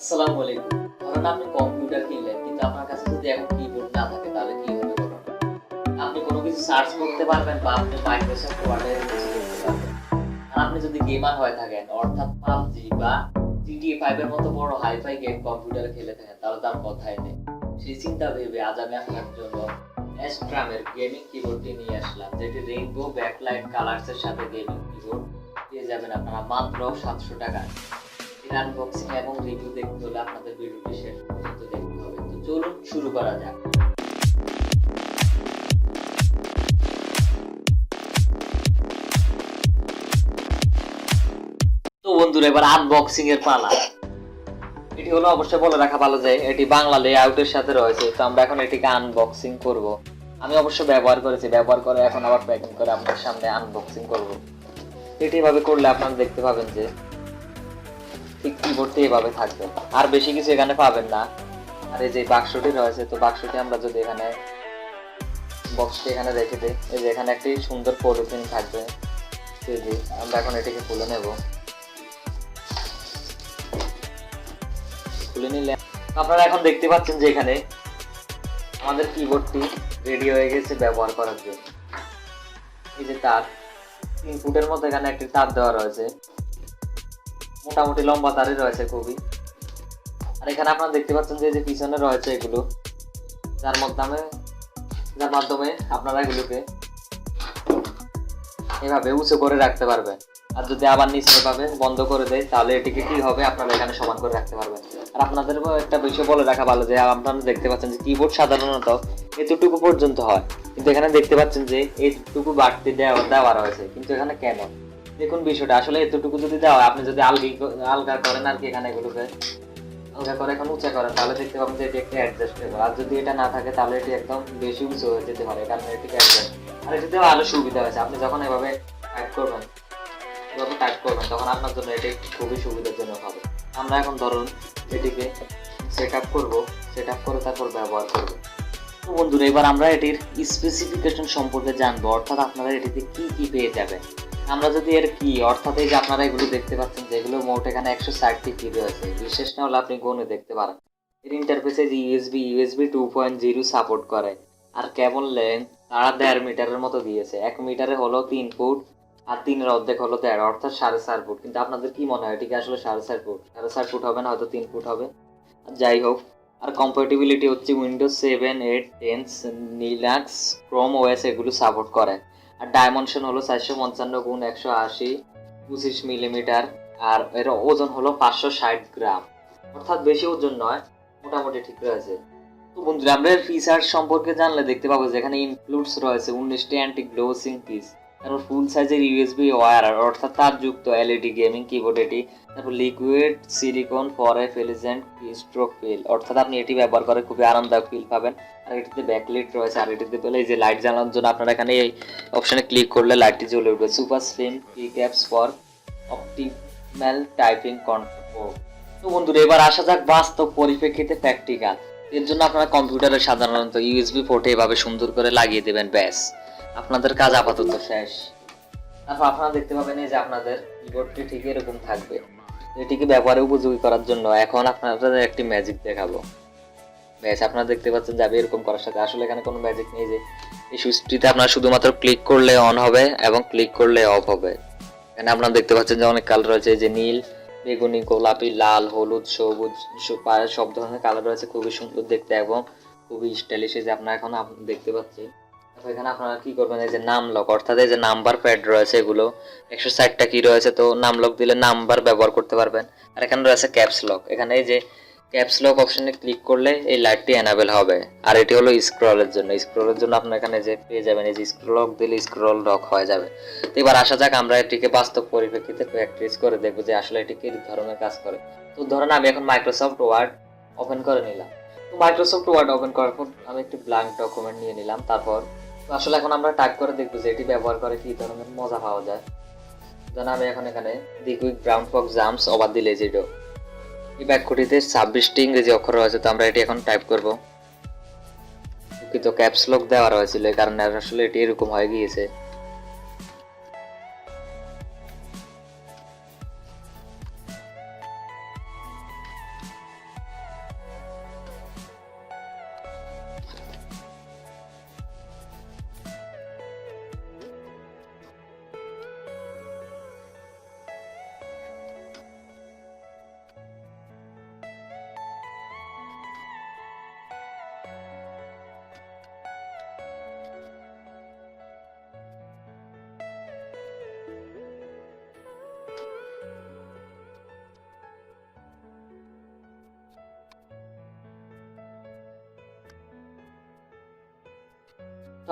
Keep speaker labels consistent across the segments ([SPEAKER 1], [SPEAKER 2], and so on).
[SPEAKER 1] আসসালামু আলাইকুম। ধরেন আপনি কম্পিউটার কিনলেন কিন্তু আপনার কাছে যদি এখন কিবোর্ড না থাকে তাহলে কি হবে বলুন? আপনি কোনো কিছু সার্চ করতে পারবেন বা আপনি মাইক্রোসফট ওয়ার্ডে কিছু লিখতে পারবেন। আর আপনি যদি গেমার হয়ে থাকেন অর্থাৎ PUBG বা GTA 5 এর মতো বড় হাই-ফাই গেম কম্পিউটারে খেলে থাকেন তাহলে তার কথাই নেই। সেই চিন্তা ভেবে আজ আমি আপনার জন্য অ্যাস্ট্রামের গেমিং কিবোর্ডটি নিয়ে আসলাম যেটি রেইনবো ব্যাকলাইট কালারস এর সাথে গেমিং কিবোর্ড পেয়ে যাবেন আপনারা মাত্র 700 টাকায়। এর আনবক্সিং এবং রিভিউ দেখতে হলে আপনাদের ভিডিওটি শেষ পর্যন্ত দেখতে হবে। তো চলুন শুরু করা যাক। তো বন্ধুরা এবার আনবক্সিং এর পালা। এটি হলো অবশ্যই বলে রাখা ভালো যে এটি বাংলা লেআউটের সাথে রয়েছে। তো আমরা এখন এটিকে আনবক্সিং করব। আমি অবশ্য ব্যবহার করেছি, ব্যবহার করে এখন আবার প্যাকিং করে আপনাদের সামনে আনবক্সিং করব। এটি এভাবে করলে আপনারা দেখতে পাবেন যে ঠিক কিবোর্ডটি এভাবে থাকবে, আর বেশি কিছু এখানে পাবেন না। আর এই যে বাক্সটি রয়েছে, তো বাক্সটি আমরা যদি এখানে বক্সটি এখানে রেখে দিই, এই যে এখানে একটি সুন্দর পলিথিন থাকবে। আমরা এখন এটিকে খুলে নেব। খুলে নিলে আপনারা এখন দেখতে পাচ্ছেন যে এখানে আমাদের কিবোর্ডটি রেডি হয়ে গেছে ব্যবহার করার জন্য। এই যে তার 3 ফুটের মতো এখানে একটি তার দেওয়া রয়েছে, মোটামুটি লম্বা তারই রয়েছে খুবই। আর এখানে আপনারা দেখতে পাচ্ছেন যে যে পিছনে রয়েছে এগুলো, যার মাধ্যমে আপনারা এগুলোকে এভাবে উঁচু করে রাখতে পারবেন। আর যদি আবার নিচে এভাবে বন্ধ করে দেয় তাহলে এটিকে কি হবে, আপনারা এখানে সমান করে রাখতে পারবেন। আর আপনাদের একটা বিষয় বলে রাখা ভালো যে আপনারা দেখতে পাচ্ছেন যে কিবোর্ড সাধারণত এতটুকু পর্যন্ত হয়, কিন্তু এখানে দেখতে পাচ্ছেন যে এইটুকু বাড়তি দেওয়া রয়েছে। কিন্তু এখানে কেন দেখুন বিষয়টা, আসলে এতটুকু যদি দেওয়া হয়, আপনি যদি আলগা করেন আর কি, এখানে এগুলোকে আলগা করে এখন উঁচা করেন তাহলে দেখতে পাবেন যে এটি একটু অ্যাডজাস্টেবল। আর যদি এটা না থাকে তাহলে এটি একদম বেশি উঁচু হয়ে যেতে পারে, কারণ এটিকে অ্যাডজাস্ট। আর এটিতেও আরো সুবিধা হয়েছে, আপনি যখন এভাবে টাইপ করবেন তখন আপনার জন্য এটি খুবই সুবিধাজনক হবে। আমরা এখন ধরুন এটিকে সেট আপ করে তারপর ব্যবহার করব। তো বন্ধুরা এবার আমরা এটির স্পেসিফিকেশন সম্পর্কে জানবো, অর্থাৎ আপনারা এটিতে কি কি পেয়ে যাবেন। আমরা যদি এর কি অর্থাৎ এই যে আপনারা এগুলো দেখতে পাচ্ছেন যে এগুলো মোট এখানে 160টি কি রয়েছে, বিশেষ না হলে আপনি গুণে দেখতে পারেন। এর ইন্টারফেসে যে ইউএসবি 2.0 সাপোর্ট করে। আর কেবল লেন্থ তারা 1.5 মিটারের মতো দিয়েছে। 1 মিটারে হলো 3 ফুট, আর 3-এর অর্ধেক হলো 1.5, অর্থাৎ 4.5 ফুট। কিন্তু আপনাদের কি মনে হয় এটিকে আসলে 4.5 ফুট? 4.5 ফুট হবে না, হয়তো 3 ফুট হবে। যাই হোক, আর কম্প্যাটিবিলিটি হচ্ছে উইন্ডোজ 7, 8, 10, লিনাক্স, ক্রোম ওএস এগুলো সাপোর্ট করে। আর ডাইমেনশন হলো 455 × 180, 25 মিলিমিটার। আর এর ওজন হলো 560 গ্রাম, অর্থাৎ বেশি ওজন নয়, মোটামুটি ঠিক রয়েছে। তো বন্ধুরা আমরা এর ফিচার সম্পর্কে জানলে দেখতে পাবো যে এখানে ইনক্লুডস রয়েছে 19টি অ্যান্টি গ্লোসিং পিস, তারপর ফুল সাইজের ইউএসবি ওয়্যার অর্থাৎ তারযুক্ত এলইডি গেমিং কিবোর্ড এটি, তারপর liquid silicon for a pleasant stroke feel, অর্থাৎ আপনি এটি ব্যবহার করে খুবই আরামদায়ক ফিল পাবেন। আর এটিতে ব্যাকলাইট রয়েছে, আর এটিতে পেলে এই যে লাইট জ্বালানোর জন্য আপনারা এখানে এই অপশনে ক্লিক করলে লাইটটি জ্বলে উঠবে। সুপার স্লিম কি caps for optimal typing control. তো বন্ধুরা এবার আসা যাক বাস্তব পরিপ্রেক্ষিতে প্র্যাকটিক্যাল। এর জন্য আপনারা কম্পিউটারে সাধারণত ইউএসবি পোর্টে এভাবে সুন্দর করে লাগিয়ে দেবেন, ব্যাস আপনাদের কাজ আপাতত শেষ। তারপর আপনারা দেখতে পাবেন এই যে আপনাদের কিবোর্ডটি ঠিক এরকম থাকবে। এটিকে ব্যবহারে উপযোগী করার জন্য এখন আপনাদের একটি ম্যাজিক দেখাবো। ব্যাস আপনারা দেখতে পাচ্ছেন যাবে এরকম করার সাথে, আসলে এখানে কোনো ম্যাজিক নেই। যে এই সুইচটিতে আপনারা শুধুমাত্র ক্লিক করলে অন হবে এবং ক্লিক করলে অফ হবে। এখানে আপনারা দেখতে পাচ্ছেন যে অনেক কালার রয়েছে, যে নীল, বেগুনি, গোলাপি, লাল, হলুদ, সবুজ, সব ধরনের কালার রয়েছে, খুবই সুন্দর দেখতে এবং খুবই স্টাইলিশ। যে আপনারা এখন দেখতে পাচ্ছেন। এখানে আপনারা কি করবেন, এই যে নাম লক অর্থাৎ এই যে নাম্বার প্যাড রয়েছে, এগুলো 160টা কি রয়েছে, তো নাম লক দিলে নাম্বার ব্যবহার করতে পারবেন। আর এখানে রয়েছে ক্যাপস লক, এখানে এই যে ক্যাপস লক অপশনে ক্লিক করলে এই লাইটটি এনাবেল হবে। আর এটি হলো স্ক্রলের জন্য আপনারা এখানে যে পেয়ে যাবেন, এই যে স্ক্রল লক দিলে স্ক্রল লক হয়ে যাবে। তো এবার আসা যাক আমরা এটিকে বাস্তব পরিপ্রেক্ষিতে প্র্যাকটিস করে দেখবো যে আসলে এটি কি ধরনের কাজ করে। তো ধরেন আমি এখন মাইক্রোসফট ওয়ার্ড ওপেন করে নিলাম। তো মাইক্রোসফট ওয়ার্ড ওপেন করার পর আমি একটি ব্ল্যাঙ্ক ডকুমেন্ট নিয়ে নিলাম। তারপর আসলে এখন আমরা টাইপ করে দেখবো যে এটি ব্যবহার করে কি ধরনের মজা পাওয়া যায়। যেন আমি এখন এখানে the quick brown fox jumps over the lazy dog, এই বাক্যটিতে 26টি ইংরেজি অক্ষর রয়েছে। তো আমরা এটি এখন টাইপ করব। কিন্তু ক্যাপস লক দেওয়া রয়েছিল, এই কারণে আসলে এটি এরকম হয়ে গিয়েছে।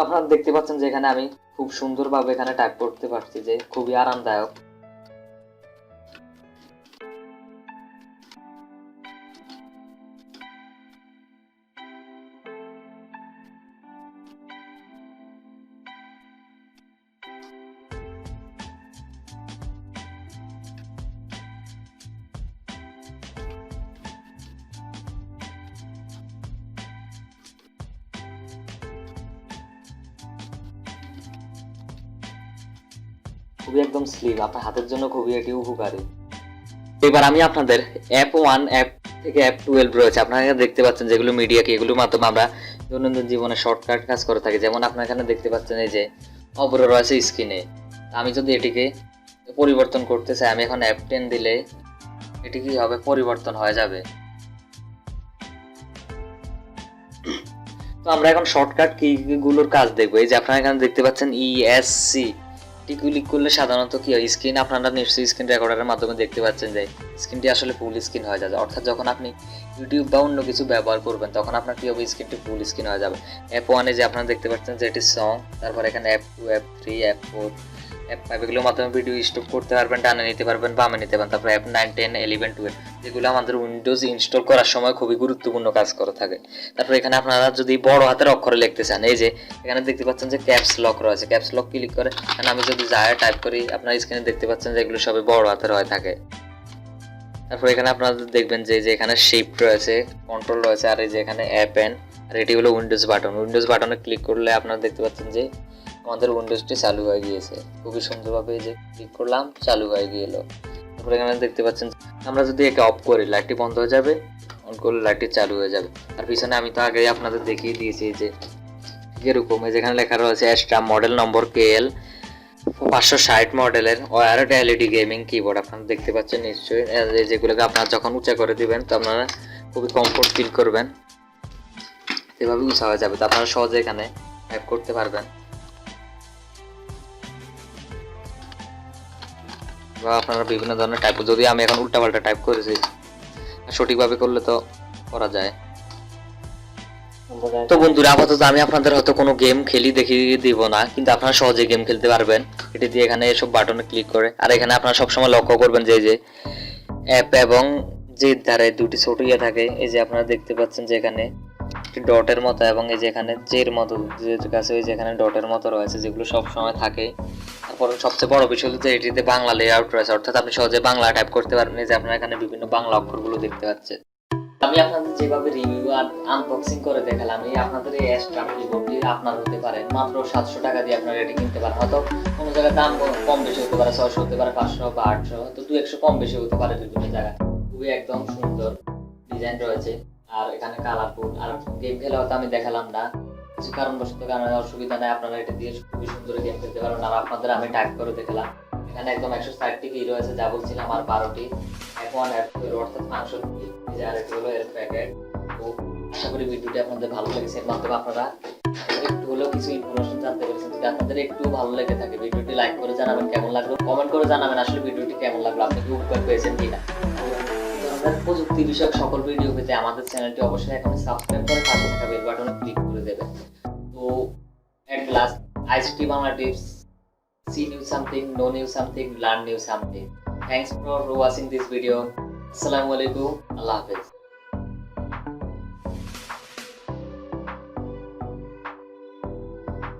[SPEAKER 1] আপনারা দেখতে পাচ্ছেন যে এখানে আমি খুব সুন্দরভাবে এখানে টাইপ করতে পারছি, যে খুবই আরামদায়ক। খুবই একদম স্লিম, আপনার হাতের জন্য খুবই এটি উপকারী। এবার আমি আপনাদের অ্যাপ 1 অ্যাপ থেকে অ্যাপ 12 রয়েছে, আপনারা দেখতে পাচ্ছেন যেগুলো মিডিয়া কি, এগুলোর মাধ্যমে আমরা দৈনন্দিন জীবনে শর্টকাট কাজ করে থাকি। যেমন আপনারা এখানে দেখতে পাচ্ছেন এই যে অপর রয়েছে স্ক্রিনে। আমি যদি এটিকে পরিবর্তন করতে চাই, আমি এখন অ্যাপ 10 দিলে এটি কি হবে, পরিবর্তন হয়ে যাবে। তো আমরা এখন শর্টকাট কিগুলোর কাজ দেখবো। এই যে আপনারা এখানে দেখতে পাচ্ছেন ESC, ক্লিক করলে সাধারণত কি হয়, স্ক্রিন আপনারা নিশ্চয়ই স্ক্রিন রেকর্ডারের মাধ্যমে দেখতে পাচ্ছেন যে স্ক্রিনটি আসলে ফুল স্ক্রিন হয়ে যাবে। অর্থাৎ যখন আপনি ইউটিউব বা অন্য কিছু ব্যবহার করবেন তখন আপনার কি হবে, স্ক্রিনটি ফুল স্ক্রিন হয়ে যাবে। অ্যাপ 1 যে আপনারা দেখতে পাচ্ছেন যে এটি সং, তারপর এখানে অ্যাপ 2, অ্যাপ 3, অ্যাপ 4, অ্যাপ 5 এগুলোর মাধ্যমে ভিডিও স্টপ করতে পারবেন, ডানে নিতে পারবেন, বামে নিতে পারবেন। তারপর অ্যাপ 9, 10, 11, 12 যেগুলো আমাদের উইন্ডোজ ইনস্টল করার সময় খুবই গুরুত্বপূর্ণ কাজ করে থাকে। তারপর এখানে আপনারা যদি বড় হাতের অক্ষরে লিখতে চান, এই যে এখানে দেখতে পাচ্ছেন যে ক্যাপস লক রয়েছে, ক্যাপস লক ক্লিক করে এখানে আমি যদি যায় টাইপ করি, আপনার স্ক্রিনে দেখতে পাচ্ছেন যে এগুলো সবই বড় হাতের হয়ে থাকে। তারপর এখানে আপনারা দেখবেন যে এখানে শিফট রয়েছে, কন্ট্রোল রয়েছে, আর এই যে এখানে অ্যাপ এন, আর এটি হলো উইন্ডোজ বাটন। উইন্ডোজ বাটনে ক্লিক করলে আপনারা দেখতে পাচ্ছেন যে আমাদের উইন্ডোজটি চালু হয়ে গিয়েছে। খুবই সুন্দরভাবে এই যে ক্লিক করলাম, চালু হয়ে গেল। তারপর এখানে দেখতে পাচ্ছেন আমরা যদি একে অফ করি লাইটটি বন্ধ হয়ে যাবে, অন করলে লাইটটি চালু হয়ে যাবে। আর পিছনে আমি তো আগেই আপনাদের দেখিয়ে দিয়েছি যে এরকম যেখানে লেখা রয়েছে এক্সট্রা মডেল নম্বর KL 560 মডেলের ওয়ারড LED গেমিং কিবোর্ড। আপনারা দেখতে পাচ্ছেন নিশ্চয়ই, যেগুলোকে আপনারা যখন উঁচা করে দিবেন তো আপনারা খুবই কমফোর্ট ফিল করবেন, এভাবে উঁচা হয়ে যাবে। তো আপনারা সহজে এখানে টাইপ করতে পারবেন, বা আপনারা বিভিন্ন ধরনের টাইপ, যদি আমি এখন উল্টাপাল্টা টাইপ করেছি সঠিকভাবে করলে তো করা যায়। তো বন্ধুরা, আপাতত আমি আপনাদের হয়তো কোনো গেম খেলি দেখিয়ে দিব না, কিন্তু আপনারা সহজে গেম খেলতে পারবেন এটি দিয়ে। এখানে এসব বাটনে ক্লিক করে, আর এখানে আপনারা সবসময় লক্ষ্য করবেন যে অ্যাপ এবং যে ধারে দুটি ছোট ইয়ে থাকে, এই যে আপনারা দেখতে পাচ্ছেন যে এখানে ডটের মতো, এবং এই যে এখানে জের মতো যে কাছে ওই যে এখানে ডটের মতো রয়েছে, যেগুলো সব সময় থাকে। তারপর সবচেয়ে বড় বিষয় হলো যে এটিতে বাংলা লেআউট রয়েছে, অর্থাৎ আপনি সহজে বাংলা টাইপ করতে পারবেন। এই যে আপনারা এখানে বিভিন্ন বাংলা অক্ষরগুলো দেখতে পাচ্ছেন। আমি আপনাদের যেভাবে রিভিউ আর আনবক্সিং করে দেখালাম, এই আপনাদের এই স্ট্রাম কিবোর্ডটি আপনার হতে পারে মাত্র 700 টাকা দিয়ে আপনারা এটি কিনতে পারেন। হয়তো কোনো জায়গায় দাম কম বেশি হতে পারে, 600 হতে পারে, 500 বা 800, তো 2-100 কম বেশি হতে পারে বিভিন্ন জায়গায়। খুবই একদম সুন্দর ডিজাইন রয়েছে, আর এখানে কালারফুল। আর গেম খেলা হয়তো আমি দেখালাম না, কিছু কারণবশত কারণে অসুবিধা নেই, আপনারা এটা দিয়ে খুবই সুন্দর গেম খেলতে পারেন। আর আপনাদের আমি টাইপ করে দেখালাম, এখানে একদম 160টি কি রয়েছে যা বলছিলাম, আর 12টি F1 F2 অর্থাৎ ফাংশন কি, আর এটা হলো এর প্যাকেট। তো আশা করি ভিডিওটি আপনাদের ভালো লেগেছে, এর মাধ্যমে আপনারা একটু হলেও কিছু ইনফরমেশন জানতে পেরেছেন। যদি আপনাদের একটু ভালো লেগে থাকে ভিডিওটি লাইক করে জানাবেন কেমন লাগলো, কমেন্ট করে জানাবেন আসলে ভিডিওটি কেমন লাগলো, আপনি কি উপকার পেয়েছেন কিনা। প্রযুক্তি বিষয়ক সকল ভিডিও পেতে আমাদের চ্যানেলটি অবশ্যই এখন সাবস্ক্রাইব করে পাশে থাকা বেল বাটনে ক্লিক করে দেবেন। তো at last, ICT Bangla tips, see new something, know new something, learn new something. Thanks for watching this video. Assalamualaikum, Allah Hafiz.